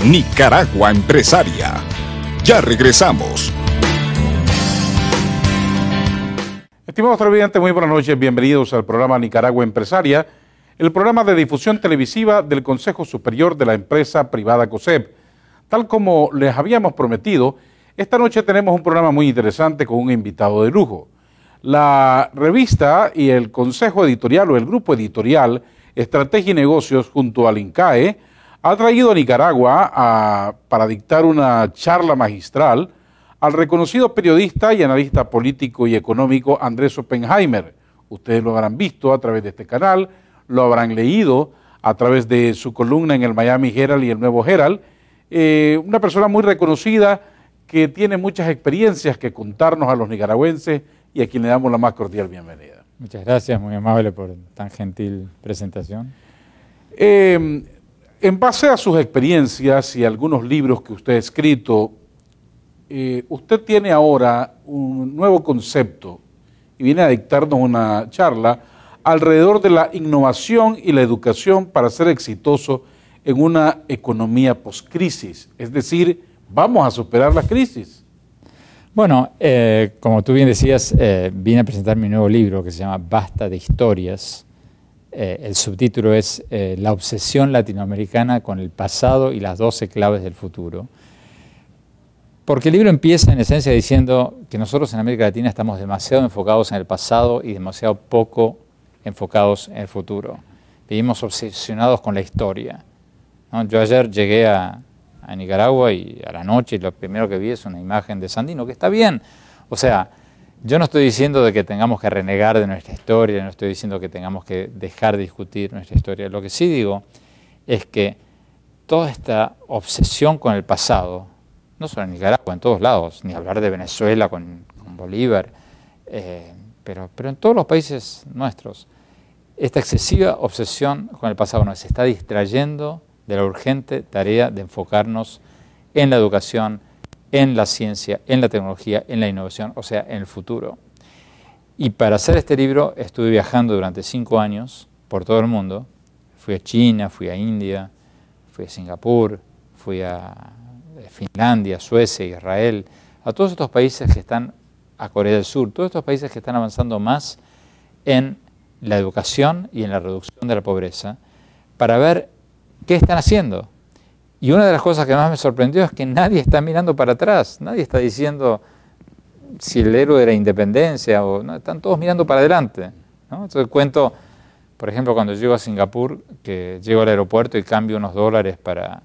Nicaragua Empresaria. Ya regresamos. Estimados televidentes, muy buenas noches. Bienvenidos al programa Nicaragua Empresaria, el programa de difusión televisiva del Consejo Superior de la Empresa Privada COSEP. Tal como les habíamos prometido, esta noche tenemos un programa muy interesante con un invitado de lujo. La revista y el Consejo Editorial o el Grupo Editorial Estrategia y Negocios junto al INCAE ha traído a Nicaragua para dictar una charla magistral al reconocido periodista y analista político y económico Andrés Oppenheimer. Ustedes lo habrán visto a través de este canal, lo habrán leído a través de su columna en el Miami Herald y el Nuevo Herald. Una persona muy reconocida que tiene muchas experiencias que contarnos a los nicaragüenses y a quien le damos la más cordial bienvenida. Muchas gracias, muy amable por tan gentil presentación. En base a sus experiencias y algunos libros que usted ha escrito, usted tiene ahora un nuevo concepto y viene a dictarnos una charla alrededor de la innovación y la educación para ser exitoso en una economía post-crisis. Es decir, vamos a superar la crisis. Bueno, como tú bien decías, vine a presentar mi nuevo libro que se llama Basta de Historias. El subtítulo es La obsesión latinoamericana con el pasado y las 12 claves del futuro. Porque el libro empieza en esencia diciendo que nosotros en América Latina estamos demasiado enfocados en el pasado y demasiado poco enfocados en el futuro. Vivimos obsesionados con la historia, ¿no? Yo ayer llegué a Nicaragua y a la noche lo primero que vi es una imagen de Sandino, que está bien. O sea, yo no estoy diciendo de que tengamos que renegar de nuestra historia, no estoy diciendo que tengamos que dejar de discutir nuestra historia. Lo que sí digo es que toda esta obsesión con el pasado, no solo en Nicaragua, en todos lados, ni hablar de Venezuela con Bolívar, pero en todos los países nuestros, esta excesiva obsesión con el pasado nos está distrayendo de la urgente tarea de enfocarnos en la educación, en la ciencia, en la tecnología, en la innovación, o sea, en el futuro. Y para hacer este libro estuve viajando durante 5 años por todo el mundo. Fui a China, fui a India, fui a Singapur, fui a Finlandia, Suecia, Israel, a todos estos países que están, a Corea del Sur, todos estos países que están avanzando más en la educación y en la reducción de la pobreza, para ver qué están haciendo. Y una de las cosas que más me sorprendió es que nadie está mirando para atrás, nadie está diciendo si el héroe de la independencia, o no, están todos mirando para adelante, ¿no? Entonces cuento, por ejemplo, cuando llego a Singapur, que llego al aeropuerto y cambio unos dólares para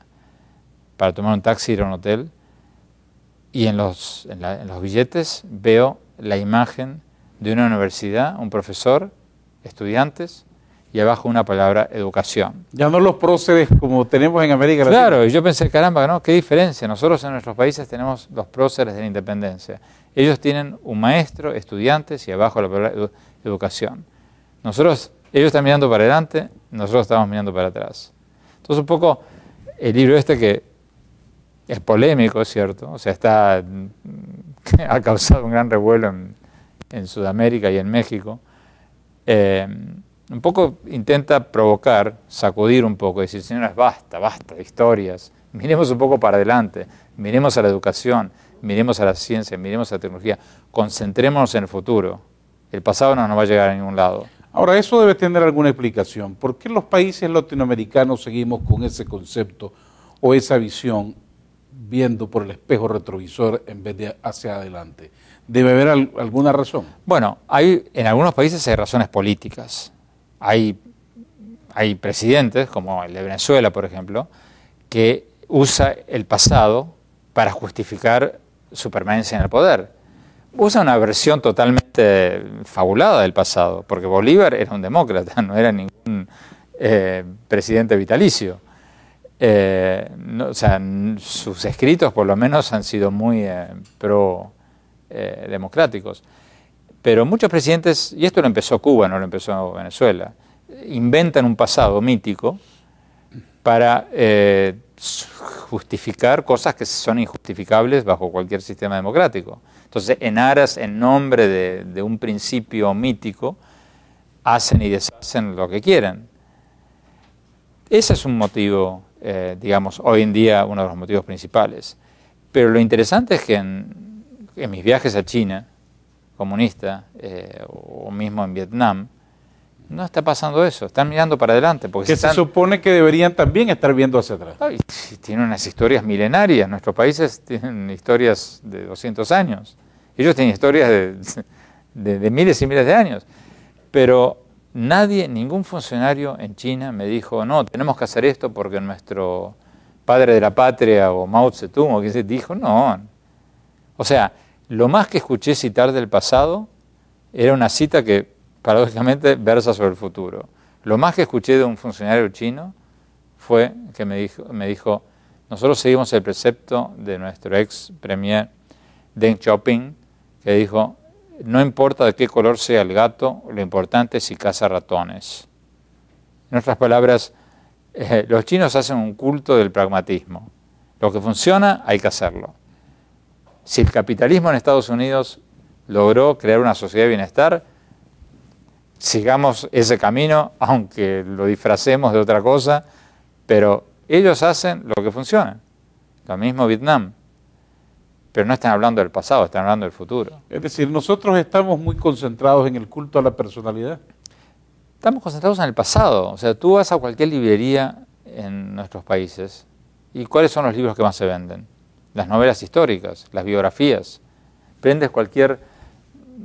tomar un taxi y ir a un hotel, y en los billetes veo la imagen de una universidad, un profesor, estudiantes, y abajo una palabra educación. Ya no los próceres como tenemos en América Latina. Claro, y yo pensé, caramba, ¿no? ¿Qué diferencia? Nosotros en nuestros países tenemos los próceres de la independencia. Ellos tienen un maestro, estudiantes y abajo la palabra educación. Ellos están mirando para adelante, nosotros estamos mirando para atrás. Entonces un poco el libro este que es polémico, es cierto, o sea, ha causado un gran revuelo en Sudamérica y en México. Un poco intenta provocar, sacudir un poco, decir, señores, basta de historias, miremos un poco para adelante, miremos a la educación, miremos a la ciencia, miremos a la tecnología, concentrémonos en el futuro. El pasado no nos va a llegar a ningún lado. Ahora, eso debe tener alguna explicación. ¿Por qué los países latinoamericanos seguimos con ese concepto o esa visión viendo por el espejo retrovisor en vez de hacia adelante? ¿Debe haber alguna razón? Bueno, en algunos países hay razones políticas. Hay presidentes, como el de Venezuela, por ejemplo, que usa el pasado para justificar su permanencia en el poder. Usa una versión totalmente fabulada del pasado, porque Bolívar era un demócrata, no era ningún presidente vitalicio. O sea, sus escritos por lo menos han sido muy pro-democráticos. Pero muchos presidentes, y esto lo empezó Cuba, no lo empezó Venezuela, inventan un pasado mítico para justificar cosas que son injustificables bajo cualquier sistema democrático. Entonces, en nombre de un principio mítico, hacen y deshacen lo que quieren. Ese es un motivo digamos, hoy en día uno de los motivos principales. Pero lo interesante es que en mis viajes a China, comunista, o mismo en Vietnam, no está pasando eso, están mirando para adelante. Porque que se supone que deberían también estar viendo hacia atrás. Ay, tienen unas historias milenarias, nuestros países tienen historias de 200 años, ellos tienen historias de miles y miles de años, pero nadie, ningún funcionario en China me dijo, no, tenemos que hacer esto porque nuestro padre de la patria o Mao Zedong o qué se dijo, no. O sea, lo más que escuché citar del pasado era una cita que paradójicamente versa sobre el futuro. Lo más que escuché de un funcionario chino fue que me dijo, nosotros seguimos el precepto de nuestro ex premier Deng Xiaoping, que dijo, no importa de qué color sea el gato, lo importante es si caza ratones. En otras palabras, los chinos hacen un culto del pragmatismo. Lo que funciona, hay que hacerlo. Si el capitalismo en Estados Unidos logró crear una sociedad de bienestar, sigamos ese camino, aunque lo disfracemos de otra cosa, pero ellos hacen lo que funciona. Lo mismo Vietnam. Pero no están hablando del pasado, están hablando del futuro. Es decir, nosotros estamos muy concentrados en el culto a la personalidad. Estamos concentrados en el pasado. O sea, tú vas a cualquier librería en nuestros países y ¿cuáles son los libros que más se venden? Las novelas históricas, las biografías. Prendes cualquier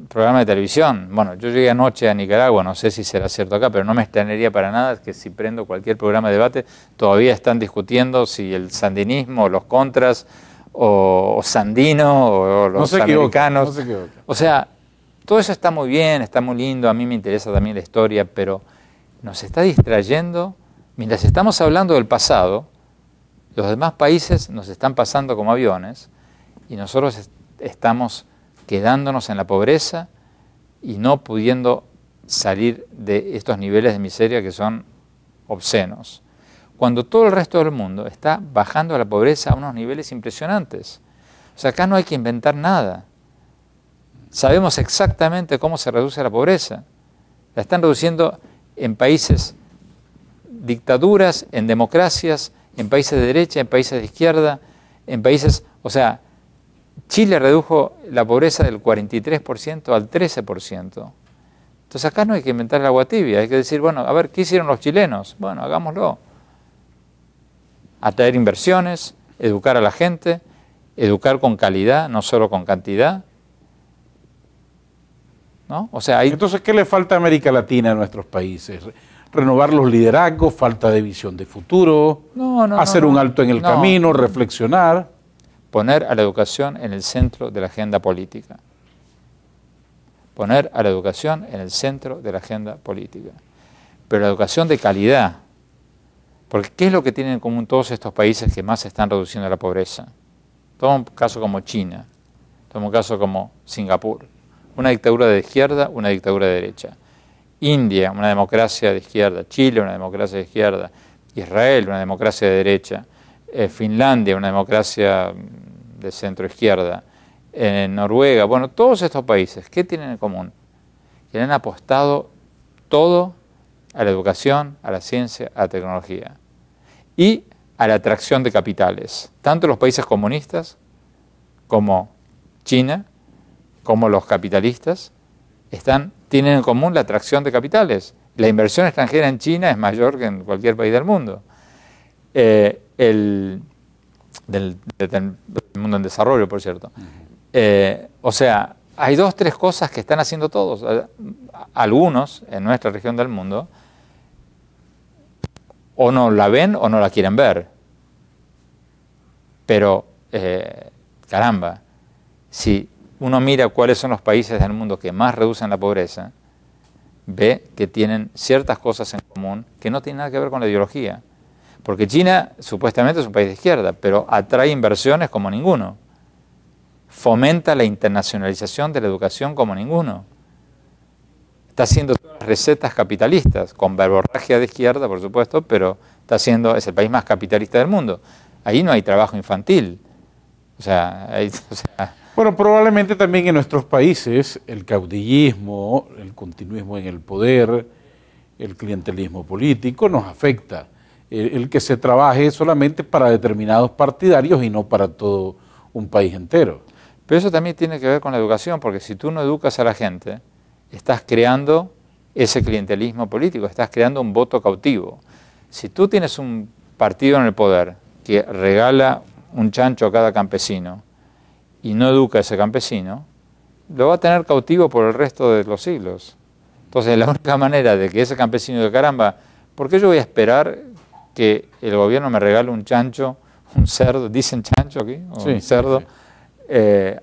programa de televisión. Bueno, yo llegué anoche a Nicaragua, no sé si será cierto acá, pero no me extrañaría para nada que si prendo cualquier programa de debate, todavía están discutiendo si el sandinismo, los contras, o Sandino, o los americanos. No se equivoca. O sea, todo eso está muy bien, está muy lindo, a mí me interesa también la historia, pero nos está distrayendo. Mientras estamos hablando del pasado, los demás países nos están pasando como aviones y nosotros estamos quedándonos en la pobreza y no pudiendo salir de estos niveles de miseria que son obscenos. Cuando todo el resto del mundo está bajando a la pobreza a unos niveles impresionantes. O sea, acá no hay que inventar nada. Sabemos exactamente cómo se reduce la pobreza. La están reduciendo en países dictaduras, en democracias, en países de derecha, en países de izquierda, en países... O sea, Chile redujo la pobreza del 43% al 13%. Entonces acá no hay que inventar el agua tibia, hay que decir, bueno, a ver, ¿qué hicieron los chilenos? Bueno, hagámoslo. Atraer inversiones, educar a la gente, educar con calidad, no solo con cantidad. ¿No? O sea, Entonces, ¿qué le falta a América Latina a nuestros países? Renovar los liderazgos, falta de visión de futuro, hacer un alto en el camino, reflexionar. Poner a la educación en el centro de la agenda política. Poner a la educación en el centro de la agenda política. Pero la educación de calidad. Porque ¿qué es lo que tienen en común todos estos países que más están reduciendo la pobreza? Toma un caso como China, toma un caso como Singapur. Una dictadura de izquierda, una dictadura de derecha. India, una democracia de izquierda. Chile, una democracia de izquierda. Israel, una democracia de derecha. Finlandia, una democracia de centro-izquierda. Noruega, bueno, todos estos países, ¿qué tienen en común? Que le han apostado todo a la educación, a la ciencia, a la tecnología y a la atracción de capitales. Tanto los países comunistas como China, como los capitalistas, tienen en común la atracción de capitales. La inversión extranjera en China es mayor que en cualquier país del mundo. Del mundo en desarrollo, por cierto. O sea, hay 2 o 3 cosas que están haciendo todos. Algunos en nuestra región del mundo o no la ven o no la quieren ver. Pero, caramba, si uno mira cuáles son los países del mundo que más reducen la pobreza, ve que tienen ciertas cosas en común que no tienen nada que ver con la ideología. Porque China supuestamente es un país de izquierda, pero atrae inversiones como ninguno. Fomenta la internacionalización de la educación como ninguno. Está haciendo todas las recetas capitalistas, con verborragia de izquierda, por supuesto, pero es el país más capitalista del mundo. Ahí no hay trabajo infantil. Bueno, probablemente también en nuestros países el caudillismo, el continuismo en el poder, el clientelismo político nos afecta. el que se trabaje solamente para determinados partidarios y no para todo un país entero. Pero eso también tiene que ver con la educación, porque si tú no educas a la gente, estás creando ese clientelismo político, estás creando un voto cautivo. Si tú tienes un partido en el poder que regala un chancho a cada campesino y no educa a ese campesino, lo va a tener cautivo por el resto de los siglos. Entonces, la única manera de que ese campesino de caramba, ¿por qué yo voy a esperar que el gobierno me regale un chancho, un cerdo, dicen chancho aquí, o sí, un cerdo, sí.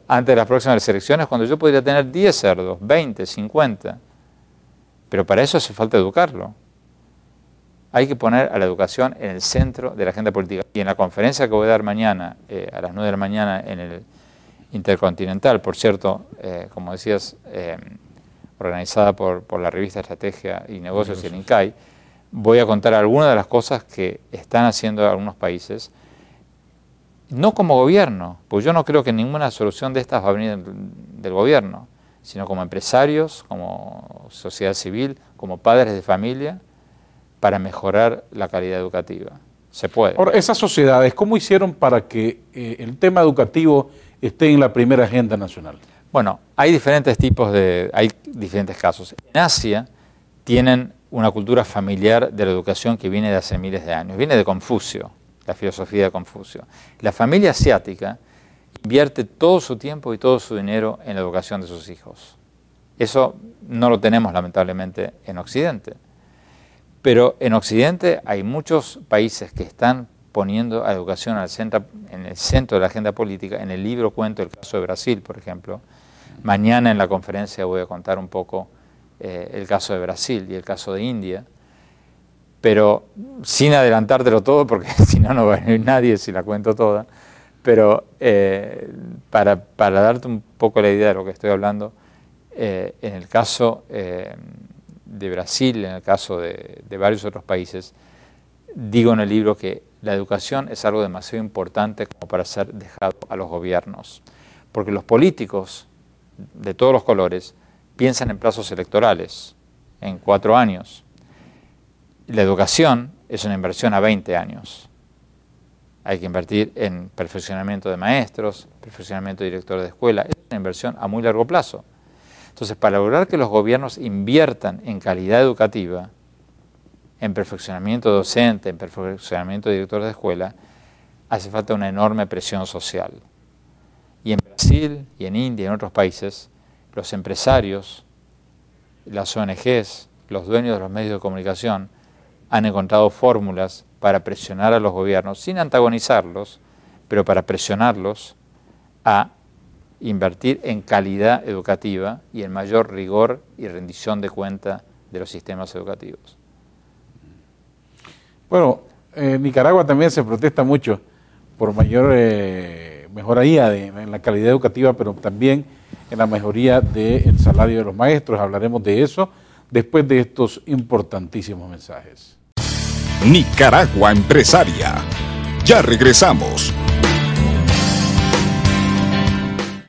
Antes de las próximas elecciones, cuando yo podría tener 10 cerdos, 20, 50? Pero para eso hace falta educarlo. Hay que poner a la educación en el centro de la agenda política. Y en la conferencia que voy a dar mañana, a las 9 de la mañana, en el Intercontinental, por cierto, como decías, organizada por la revista Estrategia y Negocios y el INCAI, voy a contar algunas de las cosas que están haciendo algunos países, no como gobierno, porque yo no creo que ninguna solución de estas va a venir del gobierno, sino como empresarios, como sociedad civil, como padres de familia, para mejorar la calidad educativa. Se puede. Ahora, esas sociedades, ¿cómo hicieron para que el tema educativo esté en la primera agenda nacional? Bueno, hay diferentes casos. En Asia tienen una cultura familiar de la educación que viene de hace miles de años. Viene de Confucio, la filosofía de Confucio. La familia asiática invierte todo su tiempo y todo su dinero en la educación de sus hijos. Eso no lo tenemos lamentablemente en Occidente. Pero en Occidente hay muchos países que están poniendo a la educación en el centro de la agenda política. En el libro cuento el caso de Brasil, por ejemplo. Mañana en la conferencia voy a contar un poco el caso de Brasil y el caso de India, pero sin adelantártelo todo, porque si no, no va a venir nadie si la cuento toda. Pero para darte un poco la idea de lo que estoy hablando, en el caso de Brasil, en el caso de varios otros países, digo en el libro que la educación es algo demasiado importante como para ser dejado a los gobiernos, porque los políticos de todos los colores piensan en plazos electorales, en 4 años. La educación es una inversión a 20 años. Hay que invertir en perfeccionamiento de maestros, perfeccionamiento de directores de escuela. Es una inversión a muy largo plazo. Entonces, para lograr que los gobiernos inviertan en calidad educativa, en perfeccionamiento docente, en perfeccionamiento de directores de escuela, hace falta una enorme presión social. Y en Brasil y en India y en otros países, los empresarios, las ONGs, los dueños de los medios de comunicación han encontrado fórmulas para presionar a los gobiernos, sin antagonizarlos, pero para presionarlos a invertir en calidad educativa y en mayor rigor y rendición de cuenta de los sistemas educativos. Bueno, en Nicaragua también se protesta mucho por mayor mejoría en la calidad educativa, pero también en la mejoría del salario de los maestros. Hablaremos de eso después de estos importantísimos mensajes. Nicaragua Empresaria. Ya regresamos.